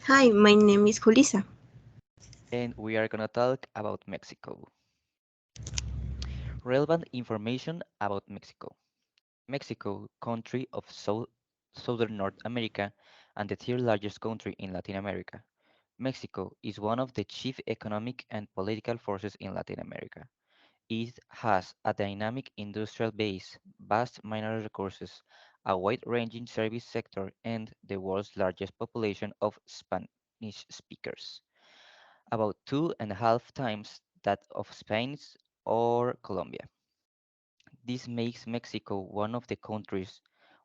Hi, my name is Julissa. And we are gonna talk about Mexico. Relevant information about Mexico. Mexico, country of southern North America and the third largest country in Latin America. Mexico is one of the chief economic and political forces in Latin America. It has a dynamic industrial base, vast mineral resources, a wide-ranging service sector, and the world's largest population of Spanish speakers, about 2.5 times that of Spain or Colombia. This makes Mexico one of the countries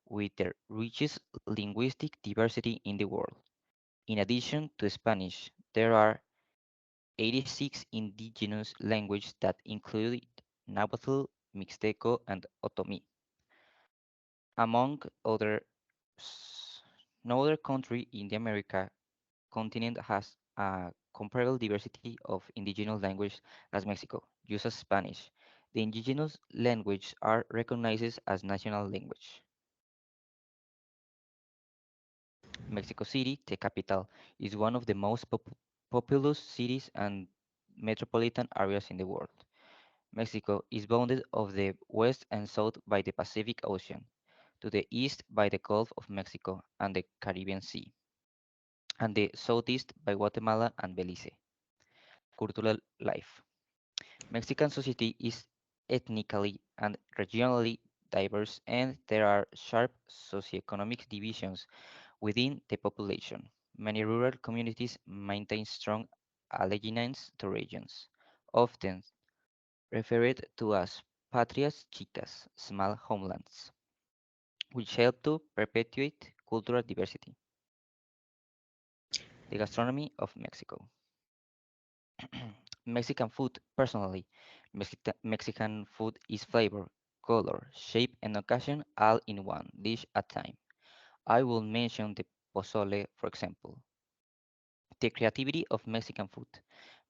with the richest linguistic diversity in the world. In addition to Spanish, there are 86 indigenous languages that include Nahuatl, Mixteco, and Otomi. Among others, no other country in the America continent has a comparable diversity of indigenous language as Mexico, uses Spanish. The indigenous languages are recognized as national language. Mexico City, the capital, is one of the most populous cities and metropolitan areas in the world. Mexico is bounded on the west and south by the Pacific Ocean, to the east by the Gulf of Mexico and the Caribbean Sea, and the southeast by Guatemala and Belize. Cultural life. Mexican society is ethnically and regionally diverse, and there are sharp socioeconomic divisions within the population. Many rural communities maintain strong allegiance to regions, often referred to as patrias chicas, small homelands, which help to perpetuate cultural diversity. The gastronomy of Mexico. Mexican food, personally, Mexican food is flavor, color, shape, and occasion all in one dish at a time. I will mention the pozole, for example. The creativity of Mexican food.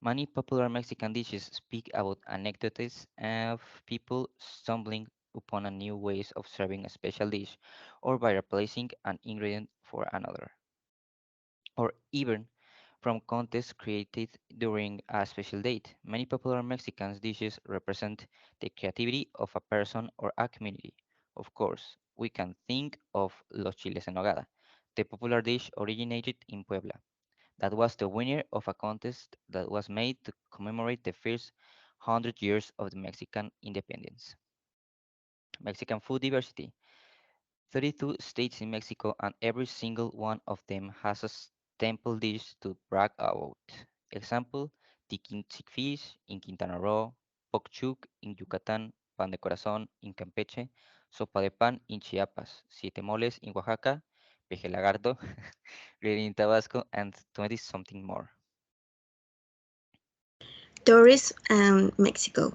Many popular Mexican dishes speak about anecdotes of people stumbling upon a new ways of serving a special dish, or by replacing an ingredient for another, or even from contests created during a special date. Many popular Mexican dishes represent the creativity of a person or a community. Of course, we can think of los chiles en nogada. The popular dish originated in Puebla. That was the winner of a contest that was made to commemorate the first 100 years of the Mexican independence. Mexican food diversity. 32 states in Mexico, and every single one of them has a staple dish to brag about. Example, tiquinchic fish in Quintana Roo, pokchuk in Yucatán, pan de corazón in Campeche, sopa de pan in Chiapas, siete moles in Oaxaca, peje lagarto ready in Tabasco, and 20 something more. Tourists and Mexico.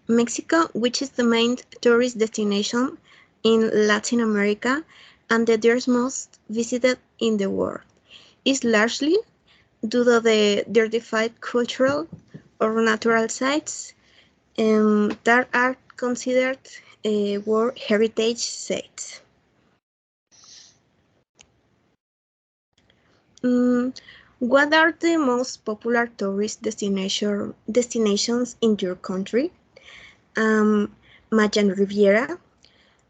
Mexico, which is the main tourist destination in Latin America and the third most visited in the world, is largely due to the certified cultural or natural sites that are considered World Heritage Sites. Mm, what are the most popular tourist destinations in your country? Mayan Riviera,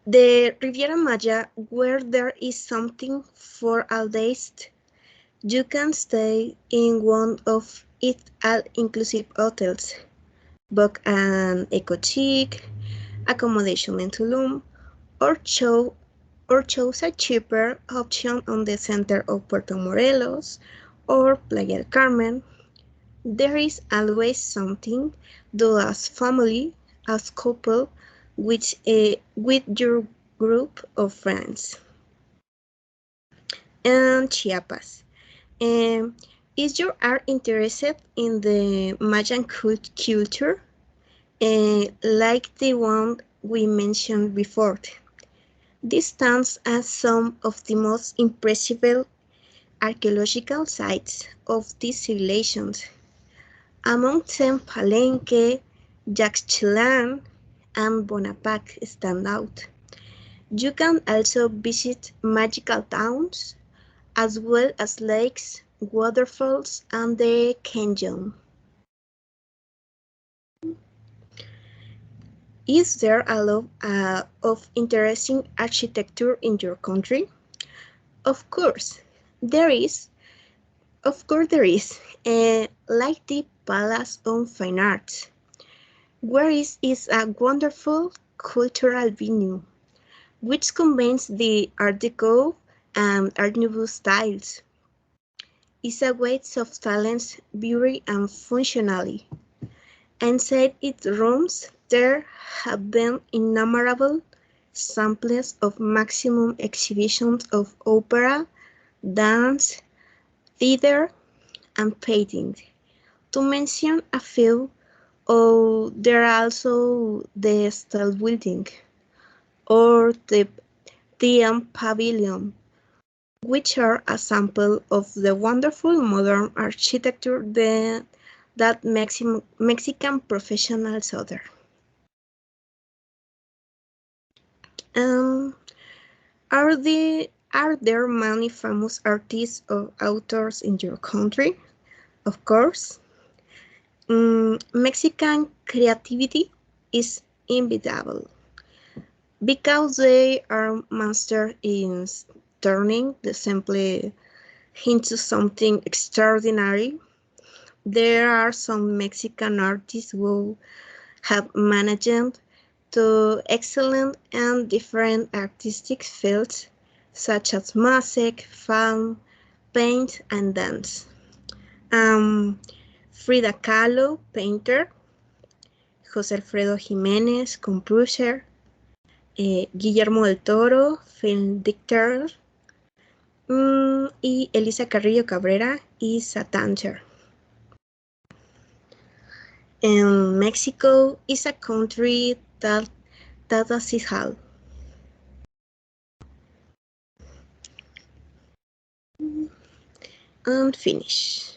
the Riviera Maya, where there is something for all days. You can stay in one of its all-inclusive hotels, book an eco-chic accommodation in Tulum, or choose a cheaper option on the center of Puerto Morelos or Playa del Carmen. There is always something do as family, as couple, with your group of friends. And Chiapas. Um, is you are interested in the Mayan culture, like the one we mentioned before? This stands as some of the most impressive archaeological sites of these civilizations. Among them, Palenque, Yaxchilán, and Bonaparte stand out. You can also visit magical towns, as well as lakes, waterfalls, and the canyon. Is there a lot of interesting architecture in your country? Of course, there is. Of course, there is. Like the Palace of Fine Arts, where is a wonderful cultural venue, which combines the Art Deco and Art Nouveau styles. It's a waste of talent, beauty, and functionality. Inside its rooms there have been innumerable samples of maximum exhibitions of opera, dance, theater, and painting. To mention a few, there are also the Style Building or the Pavilion, which are a sample of the wonderful modern architecture that Mexican professionals order. Um, are there many famous artists or authors in your country? Of course. Mexican creativity is inevitable because they are masters in turning the simple into something extraordinary. There are some Mexican artists who have managed to excel in different artistic fields such as music, film, paint, and dance. Um, Frida Kahlo, painter, José Alfredo Jiménez, composer, Guillermo del Toro, film director, y Elisa Carrillo Cabrera is a dancer. And Mexico is a country that does it all. And finish.